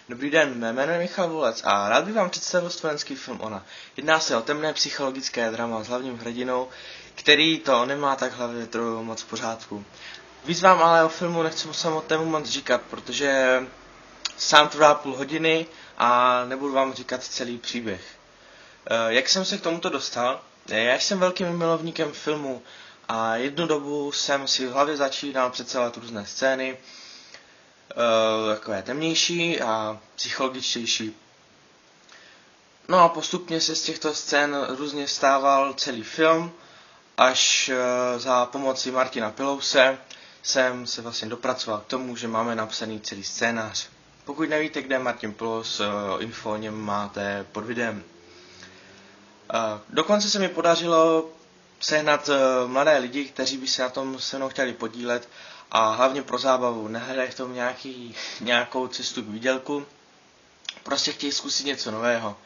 Dobrý den, mé jméno je Michal Volec a rád bych vám představil studentský film Ona. Jedná se o temné psychologické drama s hlavním hrdinou, který to nemá tak hlavně trochu moc v pořádku. Víc vám ale o filmu nechci samotnému moc říkat, protože sám trvá půl hodiny a nebudu vám říkat celý příběh. Jak jsem se k tomuto dostal? Já jsem velkým milovníkem filmu a jednu dobu jsem si v hlavě začínal představovat různé scény, takové temnější a psychologičtější. No a postupně se z těchto scén různě stával celý film, až za pomoci Martina Pilouse jsem se vlastně dopracoval k tomu, že máme napsaný celý scénář. Pokud nevíte, kde je Martin Pilous, info o něm máte pod videem. Dokonce se mi podařilo sehnat mladé lidi, kteří by se na tom se mnou chtěli podílet a hlavně pro zábavu, nehledají v tom nějakou cestu k výdělku, prostě chtějí zkusit něco nového.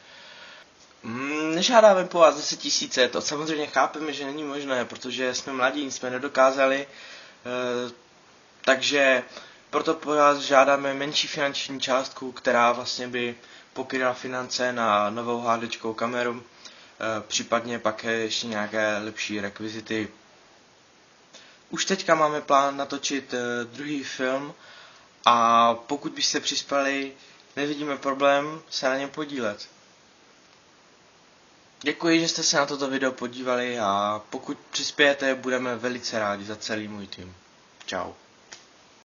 Nežádáme po vás 10 000, to samozřejmě chápeme, že není možné, protože jsme mladí, jsme nedokázali, takže proto po vás žádáme menší finanční částku, která vlastně by pokryla finance na novou HDčkovou kameru, případně pak ještě nějaké lepší rekvizity. Už teďka máme plán natočit druhý film a pokud byste přispěli, nevidíme problém se na něm podílet. Děkuji, že jste se na toto video podívali a pokud přispějete, budeme velice rádi za celý můj tým. Čau.